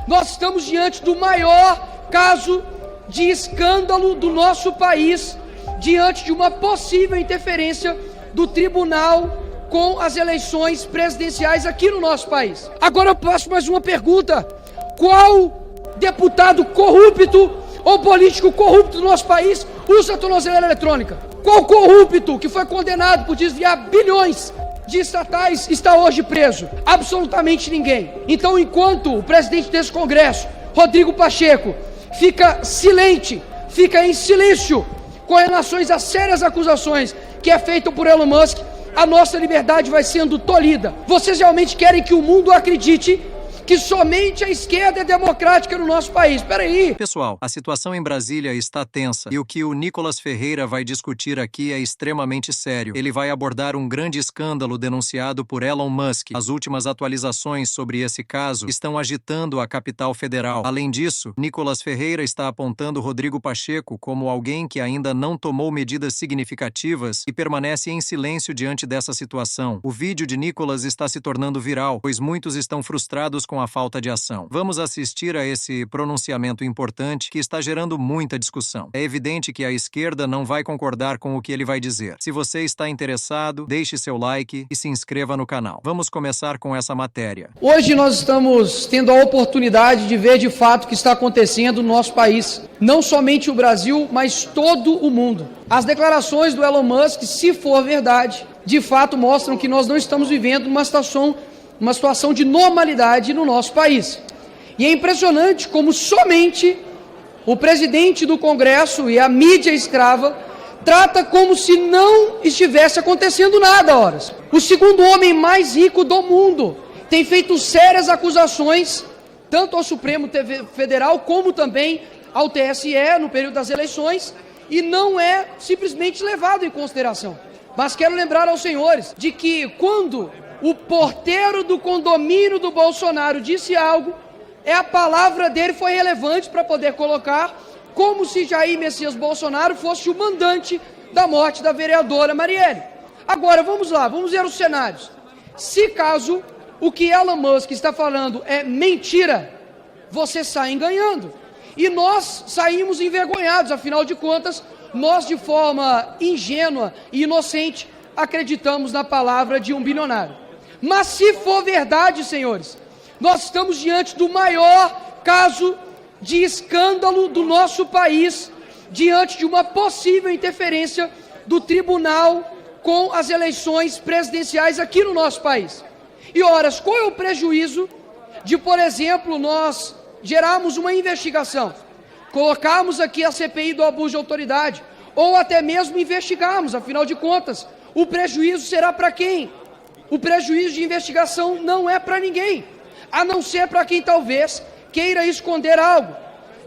Nós estamos diante do maior caso de escândalo do nosso país, diante de uma possível interferência do tribunal com as eleições presidenciais aqui no nosso país. Agora eu faço mais uma pergunta: qual deputado corrupto ou político corrupto do nosso país usa a tornozeleira eletrônica? Qual corrupto que foi condenado por desviar bilhões de estatais está hoje preso? Absolutamente ninguém. Então, enquanto o presidente desse Congresso, Rodrigo Pacheco, fica silente, fica em silêncio com relação às sérias acusações que é feita por Elon Musk, a nossa liberdade vai sendo tolhida. Vocês realmente querem que o mundo acredite que somente a esquerda é democrática no nosso país? Peraí. Pessoal, a situação em Brasília está tensa e o que o Nicolas Ferreira vai discutir aqui é extremamente sério. Ele vai abordar um grande escândalo denunciado por Elon Musk. As últimas atualizações sobre esse caso estão agitando a capital federal. Além disso, Nicolas Ferreira está apontando Rodrigo Pacheco como alguém que ainda não tomou medidas significativas e permanece em silêncio diante dessa situação. O vídeo de Nicolas está se tornando viral, pois muitos estão frustrados com a falta de ação. Vamos assistir a esse pronunciamento importante que está gerando muita discussão. É evidente que a esquerda não vai concordar com o que ele vai dizer. Se você está interessado, deixe seu like e se inscreva no canal. Vamos começar com essa matéria. Hoje nós estamos tendo a oportunidade de ver de fato o que está acontecendo no nosso país. Não somente o Brasil, mas todo o mundo. As declarações do Elon Musk, se for verdade, de fato mostram que nós não estamos vivendo uma situação de normalidade no nosso país. E é impressionante como somente o presidente do Congresso e a mídia escrava trata como se não estivesse acontecendo nada, horas. O segundo homem mais rico do mundo tem feito sérias acusações, tanto ao Supremo Federal como também ao TSE no período das eleições, e não é simplesmente levado em consideração. Mas quero lembrar aos senhores de que quando o porteiro do condomínio do Bolsonaro disse algo, a palavra dele foi relevante para poder colocar como se Jair Messias Bolsonaro fosse o mandante da morte da vereadora Marielle. Agora, vamos lá, vamos ver os cenários. Se caso o que Elon Musk está falando é mentira, vocês saem ganhando. E nós saímos envergonhados, afinal de contas, nós de forma ingênua e inocente acreditamos na palavra de um bilionário. Mas se for verdade, senhores, nós estamos diante do maior caso de escândalo do nosso país, diante de uma possível interferência do tribunal com as eleições presidenciais aqui no nosso país. E horas, qual é o prejuízo de, por exemplo, nós gerarmos uma investigação, colocarmos aqui a CPI do abuso de autoridade, ou até mesmo investigarmos, afinal de contas, o prejuízo será para quem? O prejuízo de investigação não é para ninguém, a não ser para quem talvez queira esconder algo.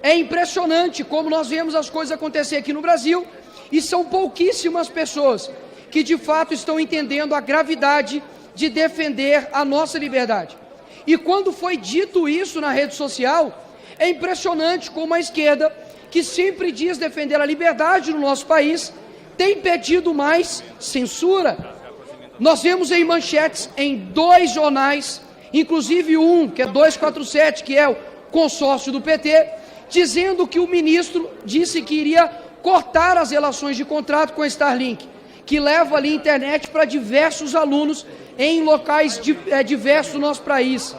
É impressionante como nós vemos as coisas acontecer aqui no Brasil, e são pouquíssimas pessoas que de fato estão entendendo a gravidade de defender a nossa liberdade. E quando foi dito isso na rede social, é impressionante como a esquerda, que sempre diz defender a liberdade no nosso país, tem pedido mais censura. Nós vemos em manchetes em 2 jornais, inclusive um, que é 247, que é o consórcio do PT, dizendo que o ministro disse que iria cortar as relações de contrato com a Starlink, que leva ali internet para diversos alunos em locais diversos do nosso país.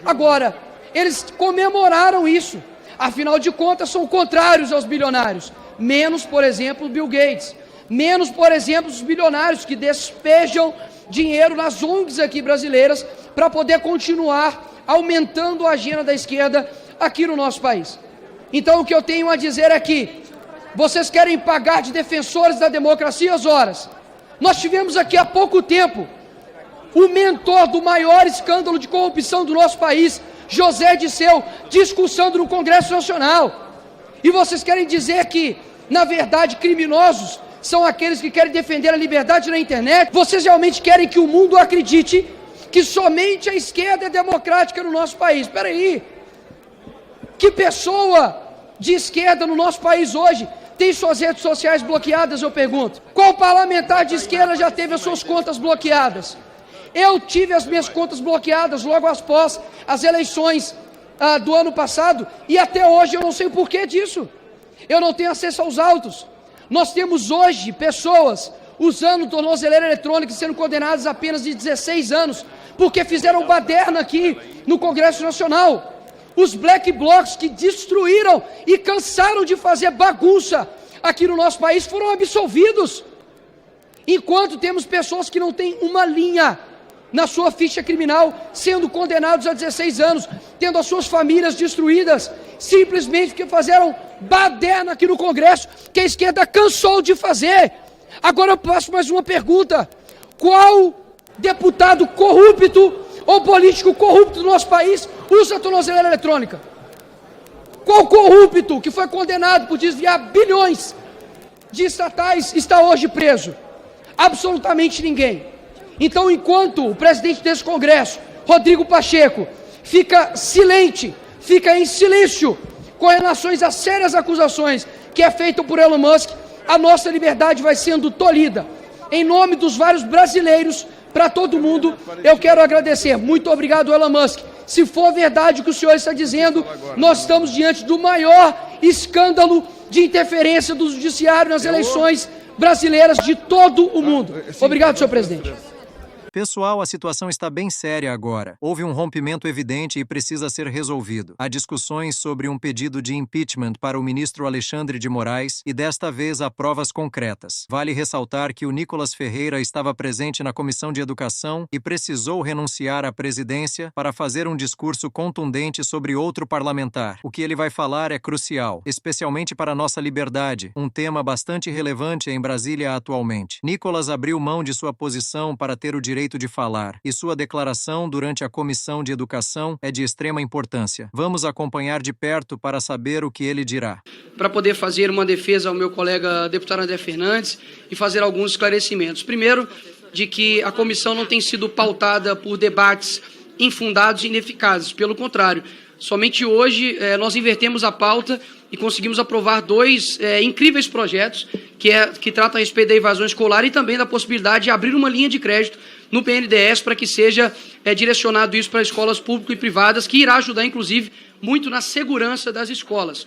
Agora, eles comemoraram isso, afinal de contas são contrários aos bilionários, menos, por exemplo, o Bill Gates, menos, por exemplo, os bilionários que despejam dinheiro nas ONGs aqui brasileiras para poder continuar aumentando a agenda da esquerda aqui no nosso país. Então o que eu tenho a dizer é que vocês querem pagar de defensores da democracia as horas. Nós tivemos aqui há pouco tempo o mentor do maior escândalo de corrupção do nosso país, José Dirceu, discussando no Congresso Nacional. E vocês querem dizer que, na verdade, criminosos são aqueles que querem defender a liberdade na internet? Vocês realmente querem que o mundo acredite que somente a esquerda é democrática no nosso país? Espera aí. Que pessoa de esquerda no nosso país hoje tem suas redes sociais bloqueadas, eu pergunto? Qual parlamentar de esquerda já teve as suas contas bloqueadas? Eu tive as minhas contas bloqueadas logo após as eleições do ano passado, e até hoje eu não sei o porquê disso. Eu não tenho acesso aos autos. Nós temos hoje pessoas usando tornozeleira eletrônica e sendo condenadas a apenas de 16 anos, porque fizeram baderna aqui no Congresso Nacional. Os black blocs que destruíram e cansaram de fazer bagunça aqui no nosso país foram absolvidos. Enquanto temos pessoas que não têm uma linha na sua ficha criminal, sendo condenados a 16 anos, tendo as suas famílias destruídas, simplesmente porque fizeram baderna aqui no Congresso, que a esquerda cansou de fazer. Agora eu passo mais uma pergunta: qual deputado corrupto ou político corrupto do nosso país usa tornozeleira eletrônica? Qual corrupto que foi condenado por desviar bilhões de estatais está hoje preso? Absolutamente ninguém. Então, enquanto o presidente desse Congresso, Rodrigo Pacheco, fica em silêncio com relação às sérias acusações que é feita por Elon Musk, a nossa liberdade vai sendo tolhida. Em nome dos vários brasileiros, para todo mundo, eu quero agradecer. Muito obrigado, Elon Musk. Se for verdade o que o senhor está dizendo, nós estamos diante do maior escândalo de interferência do judiciário nas eleições brasileiras de todo o mundo. Obrigado, senhor presidente. Pessoal, a situação está bem séria agora. Houve um rompimento evidente e precisa ser resolvido. Há discussões sobre um pedido de impeachment para o ministro Alexandre de Moraes e desta vez há provas concretas. Vale ressaltar que o Nicolas Ferreira estava presente na Comissão de Educação e precisou renunciar à presidência para fazer um discurso contundente sobre outro parlamentar. O que ele vai falar é crucial, especialmente para a nossa liberdade, um tema bastante relevante em Brasília atualmente. Nicolas abriu mão de sua posição para ter o direito de falar, e sua declaração durante a Comissão de Educação é de extrema importância. Vamos acompanhar de perto para saber o que ele dirá. Para poder fazer uma defesa ao meu colega deputado André Fernandes e fazer alguns esclarecimentos. Primeiro, de que a comissão não tem sido pautada por debates infundados e ineficazes. Pelo contrário, somente hoje nós invertemos a pauta e conseguimos aprovar dois incríveis projetos que tratam a respeito da evasão escolar e também da possibilidade de abrir uma linha de crédito no BNDES para que seja direcionado isso para escolas públicas e privadas, que irá ajudar, inclusive, muito na segurança das escolas.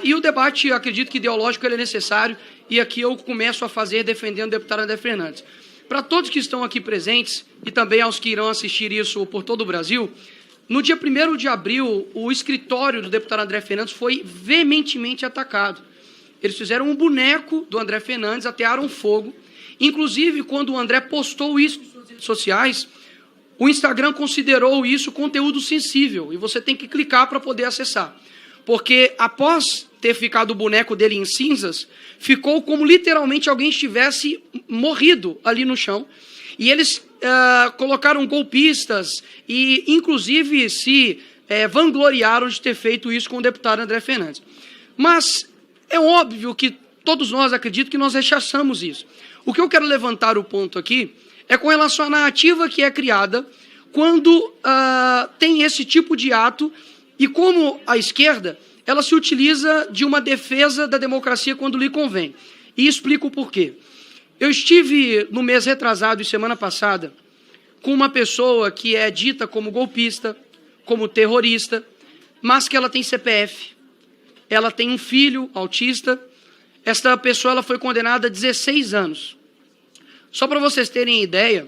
E o debate, acredito que ideológico, ele é necessário, e aqui eu começo a fazer defendendo o deputado André Fernandes. Para todos que estão aqui presentes, e também aos que irão assistir isso por todo o Brasil, no dia 1º de abril, o escritório do deputado André Fernandes foi veementemente atacado. Eles fizeram um boneco do André Fernandes, atearam fogo. Inclusive, quando o André postou isso nas suas redes sociais, o Instagram considerou isso conteúdo sensível, e você tem que clicar para poder acessar. Porque, após ter ficado o boneco dele em cinzas, ficou como literalmente alguém estivesse morrido ali no chão. E eles colocaram golpistas e, inclusive, se vangloriaram de ter feito isso com o deputado André Fernandes. Mas é óbvio que todos nós acreditamos que nós rechaçamos isso. O que eu quero levantar o ponto aqui é com relação à narrativa que é criada quando tem esse tipo de ato e como a esquerda ela se utiliza de uma defesa da democracia quando lhe convém. E explico o porquê. Eu estive no mês retrasado e semana passada com uma pessoa que é dita como golpista, como terrorista, mas que ela tem CPF, ela tem um filho autista. Esta pessoa ela foi condenada a 16 anos. Só para vocês terem ideia,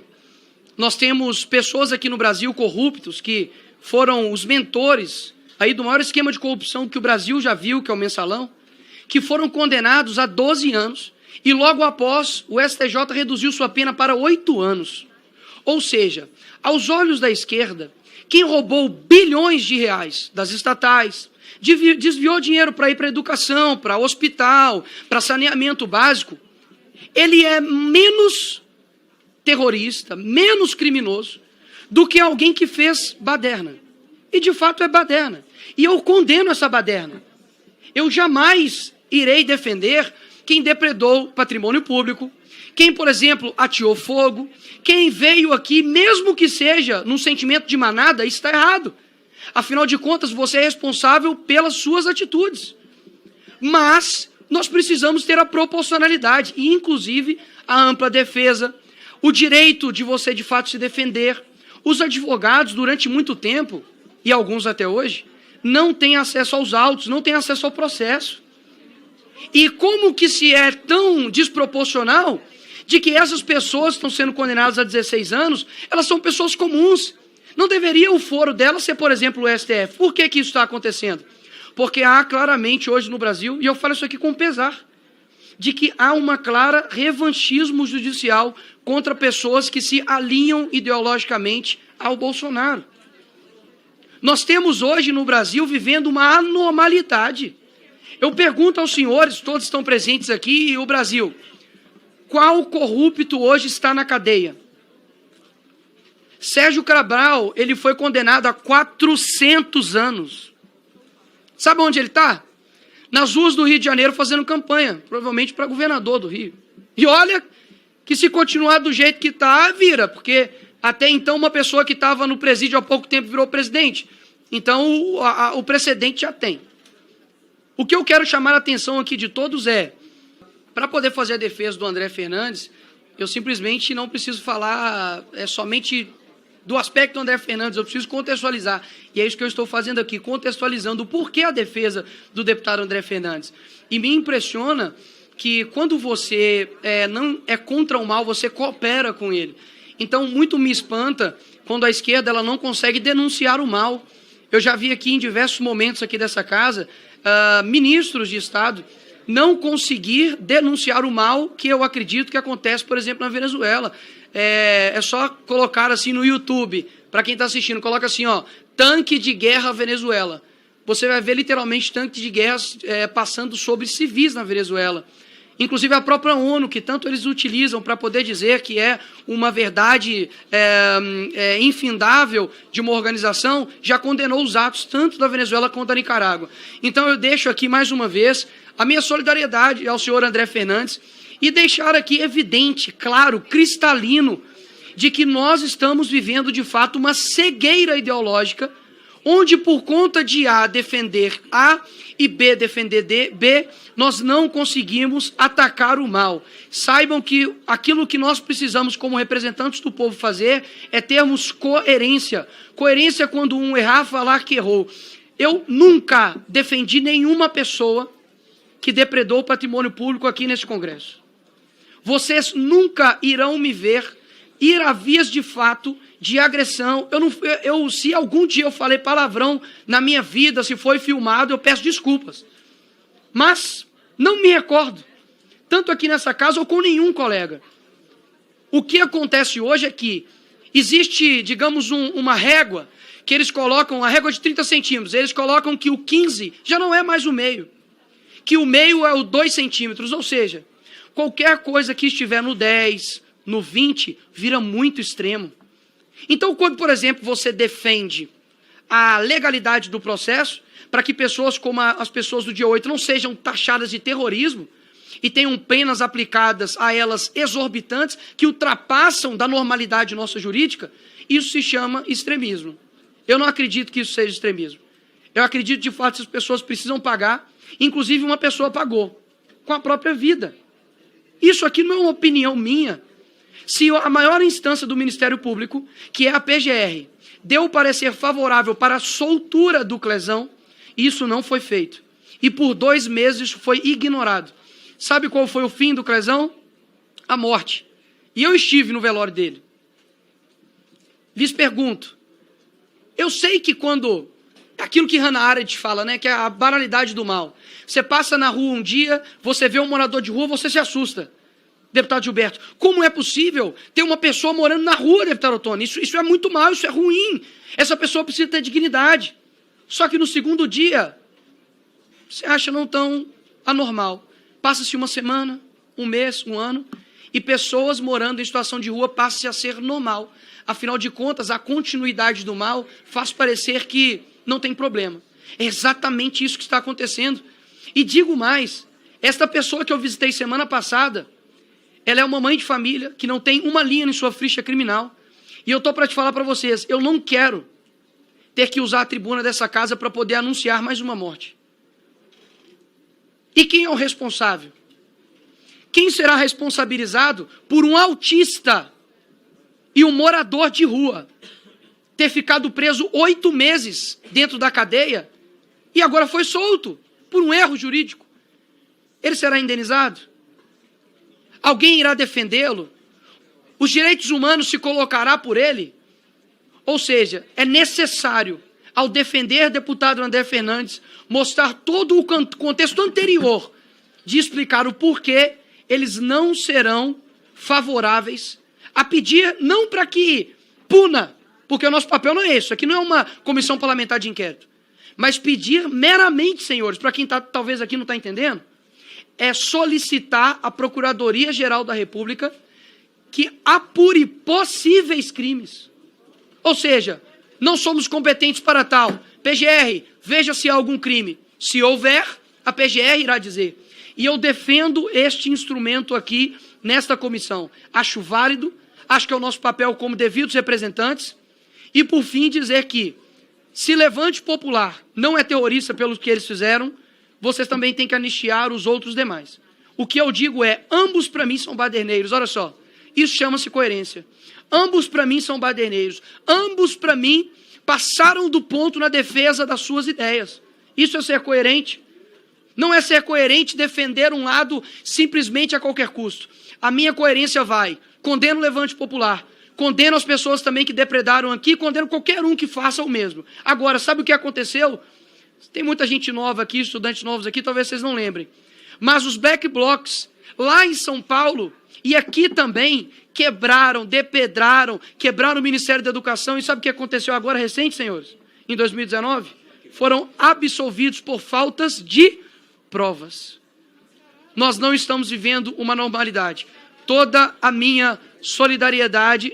nós temos pessoas aqui no Brasil corruptos que foram os mentores aí do maior esquema de corrupção que o Brasil já viu, que é o Mensalão, que foram condenados a 12 anos e logo após o STJ reduziu sua pena para 8 anos. Ou seja, aos olhos da esquerda, quem roubou bilhões de reais das estatais, desviou dinheiro para ir para educação, para hospital, para saneamento básico, ele é menos terrorista, menos criminoso do que alguém que fez baderna. E de fato é baderna. E eu condeno essa baderna. Eu jamais irei defender quem depredou patrimônio público, quem, por exemplo, ateou fogo, quem veio aqui, mesmo que seja num sentimento de manada, está errado. Afinal de contas, você é responsável pelas suas atitudes. Mas nós precisamos ter a proporcionalidade e, inclusive, a ampla defesa, o direito de você, de fato, se defender. Os advogados, durante muito tempo, e alguns até hoje, não têm acesso aos autos, não têm acesso ao processo. E como que se é tão desproporcional de que essas pessoas que estão sendo condenadas a 16 anos, elas são pessoas comuns. Não deveria o foro delas ser, por exemplo, o STF. Por que que isso está acontecendo? Porque há claramente hoje no Brasil, e eu falo isso aqui com pesar, de que há uma clara revanchismo judicial contra pessoas que se alinham ideologicamente ao Bolsonaro. Nós temos hoje no Brasil vivendo uma anormalidade. Eu pergunto aos senhores, todos estão presentes aqui, e o Brasil, qual corrupto hoje está na cadeia? Sérgio Cabral, ele foi condenado a 400 anos. Sabe onde ele está? Nas ruas do Rio de Janeiro fazendo campanha, provavelmente para governador do Rio. E olha que se continuar do jeito que está, vira, porque até então uma pessoa que estava no presídio há pouco tempo virou presidente. Então o precedente já tem. O que eu quero chamar a atenção aqui de todos é, para poder fazer a defesa do André Fernandes, eu simplesmente não preciso falar somente do aspecto do André Fernandes, eu preciso contextualizar. E é isso que eu estou fazendo aqui, contextualizando o porquê a defesa do deputado André Fernandes. E me impressiona que quando você não é contra o mal, você coopera com ele. Então, muito me espanta quando a esquerda ela não consegue denunciar o mal. Eu já vi aqui em diversos momentos aqui dessa casa, ministros de Estado não conseguir denunciar o mal que eu acredito que acontece, por exemplo, na Venezuela. É só colocar assim no YouTube, para quem está assistindo, coloca assim, ó, tanque de guerra Venezuela. Você vai ver literalmente tanque de guerra passando sobre civis na Venezuela. Inclusive a própria ONU, que tanto eles utilizam para poder dizer que é uma verdade infindável de uma organização, já condenou os atos tanto da Venezuela quanto da Nicarágua. Então eu deixo aqui mais uma vez a minha solidariedade ao senhor André Fernandes e deixar aqui evidente, claro, cristalino, de que nós estamos vivendo de fato uma cegueira ideológica, onde por conta de A defender A e B defender B, nós não conseguimos atacar o mal. Saibam que aquilo que nós precisamos como representantes do povo fazer é termos coerência. Coerência quando um errar, falar que errou. Eu nunca defendi nenhuma pessoa que depredou o patrimônio público aqui nesse Congresso. Vocês nunca irão me ver ir a vias de fato de agressão. Se algum dia eu falei palavrão na minha vida, se foi filmado, eu peço desculpas. Mas não me recordo, tanto aqui nessa casa ou com nenhum colega. O que acontece hoje é que existe, digamos, uma régua, que eles colocam, a régua de 30 centímetros, eles colocam que o 15 já não é mais o meio, que o meio é o 2 centímetros, ou seja, qualquer coisa que estiver no 10, no 20, vira muito extremo. Então, quando, por exemplo, você defende a legalidade do processo, para que pessoas como as pessoas do dia 8 não sejam taxadas de terrorismo e tenham penas aplicadas a elas exorbitantes, que ultrapassam da normalidade nossa jurídica, isso se chama extremismo. Eu não acredito que isso seja extremismo. Eu acredito, de fato, que as pessoas precisam pagar, inclusive uma pessoa pagou, com a própria vida. Isso aqui não é uma opinião minha. Se a maior instância do Ministério Público, que é a PGR, deu o parecer favorável para a soltura do Clezão, isso não foi feito. E por 2 meses isso foi ignorado. Sabe qual foi o fim do Clezão? A morte. E eu estive no velório dele. Lhes pergunto, eu sei que quando, aquilo que Hannah Arendt fala, né, que é a banalidade do mal, você passa na rua um dia, você vê um morador de rua, você se assusta. Deputado Gilberto, como é possível ter uma pessoa morando na rua, deputado Ottoni? Isso é muito mal, isso é ruim. Essa pessoa precisa ter dignidade. Só que no segundo dia, você acha não tão anormal. Passa-se uma semana, um mês, um ano, e pessoas morando em situação de rua passam a ser normal. Afinal de contas, a continuidade do mal faz parecer que não tem problema. É exatamente isso que está acontecendo. E digo mais, esta pessoa que eu visitei semana passada, ela é uma mãe de família que não tem uma linha em sua ficha criminal. E eu estou para te falar para vocês, eu não quero ter que usar a tribuna dessa casa para poder anunciar mais uma morte. E quem é o responsável? Quem será responsabilizado por um autista e um morador de rua ter ficado preso 8 meses dentro da cadeia e agora foi solto por um erro jurídico. Ele será indenizado? Alguém irá defendê-lo? Os direitos humanos se colocará por ele? Ou seja, é necessário, ao defender deputado André Fernandes, mostrar todo o contexto anterior de explicar o porquê eles não serão favoráveis a pedir, não para que puna, porque o nosso papel não é esse, aqui não é uma comissão parlamentar de inquérito, mas pedir meramente, senhores, para quem talvez aqui não está entendendo, é solicitar à Procuradoria-Geral da República que apure possíveis crimes. Ou seja, não somos competentes para tal. PGR, veja se há algum crime. Se houver, a PGR irá dizer. E eu defendo este instrumento aqui nesta comissão. Acho válido, acho que é o nosso papel como devidos representantes. E, por fim, dizer que, se Levante Popular não é terrorista pelo que eles fizeram, vocês também têm que anistiar os outros demais. O que eu digo é, ambos para mim são baderneiros. Olha só, isso chama-se coerência. Ambos para mim são baderneiros. Ambos para mim passaram do ponto na defesa das suas ideias. Isso é ser coerente. Não é ser coerente defender um lado simplesmente a qualquer custo. A minha coerência vai, condeno o Levante Popular, condeno as pessoas também que depredaram aqui, condeno qualquer um que faça o mesmo. Agora, sabe o que aconteceu? Tem muita gente nova aqui, estudantes novos aqui, talvez vocês não lembrem. Mas os Black Blocs, lá em São Paulo, e aqui também, quebraram, depedraram, quebraram o Ministério da Educação. E sabe o que aconteceu agora recente, senhores? Em 2019? Foram absolvidos por faltas de provas. Nós não estamos vivendo uma normalidade. Toda a minha solidariedade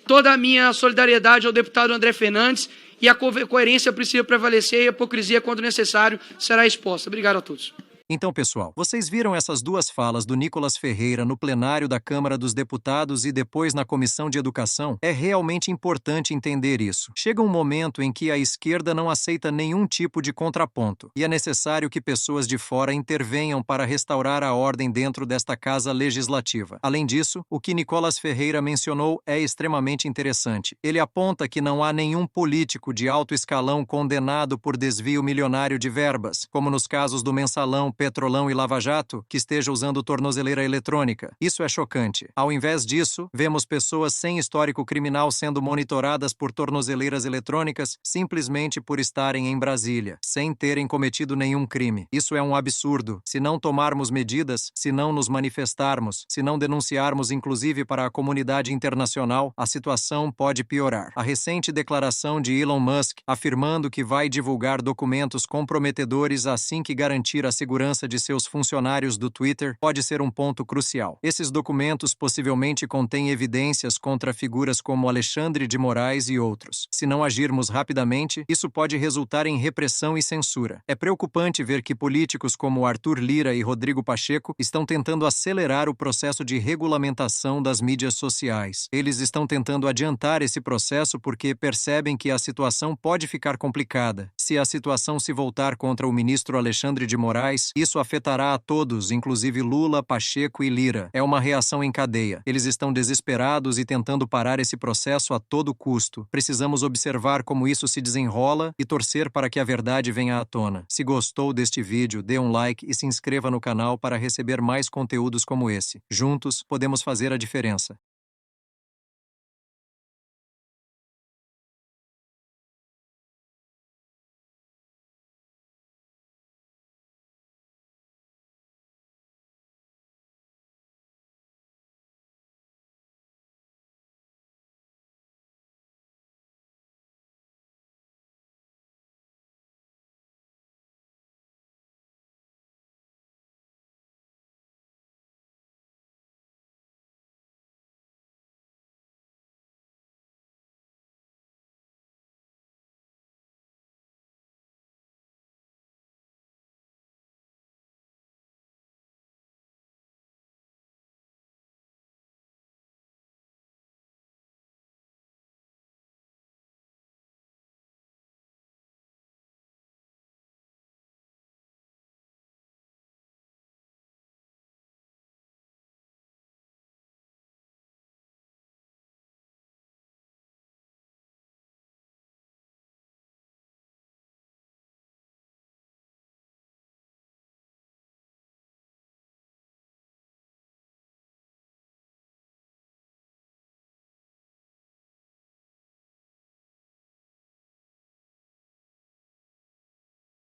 ao deputado André Fernandes, e a coerência precisa prevalecer e a hipocrisia, quando necessário, será exposta. Obrigado a todos. Então, pessoal, vocês viram essas duas falas do Nicolas Ferreira no plenário da Câmara dos Deputados e depois na Comissão de Educação? É realmente importante entender isso. Chega um momento em que a esquerda não aceita nenhum tipo de contraponto, e é necessário que pessoas de fora intervenham para restaurar a ordem dentro desta casa legislativa. Além disso, o que Nicolas Ferreira mencionou é extremamente interessante. Ele aponta que não há nenhum político de alto escalão condenado por desvio milionário de verbas, como nos casos do Mensalão, Petrolão e Lava Jato, que esteja usando tornozeleira eletrônica. Isso é chocante. Ao invés disso, vemos pessoas sem histórico criminal sendo monitoradas por tornozeleiras eletrônicas simplesmente por estarem em Brasília, sem terem cometido nenhum crime. Isso é um absurdo. Se não tomarmos medidas, se não nos manifestarmos, se não denunciarmos inclusive para a comunidade internacional, a situação pode piorar. A recente declaração de Elon Musk, afirmando que vai divulgar documentos comprometedores assim que garantir a segurança de seus funcionários do Twitter, pode ser um ponto crucial. Esses documentos possivelmente contêm evidências contra figuras como Alexandre de Moraes e outros. Se não agirmos rapidamente, isso pode resultar em repressão e censura. É preocupante ver que políticos como Arthur Lira e Rodrigo Pacheco estão tentando acelerar o processo de regulamentação das mídias sociais. Eles estão tentando adiantar esse processo porque percebem que a situação pode ficar complicada. Se a situação se voltar contra o ministro Alexandre de Moraes, isso afetará a todos, inclusive Lula, Pacheco e Lira. É uma reação em cadeia. Eles estão desesperados e tentando parar esse processo a todo custo. Precisamos observar como isso se desenrola e torcer para que a verdade venha à tona. Se gostou deste vídeo, dê um like e se inscreva no canal para receber mais conteúdos como esse. Juntos, podemos fazer a diferença.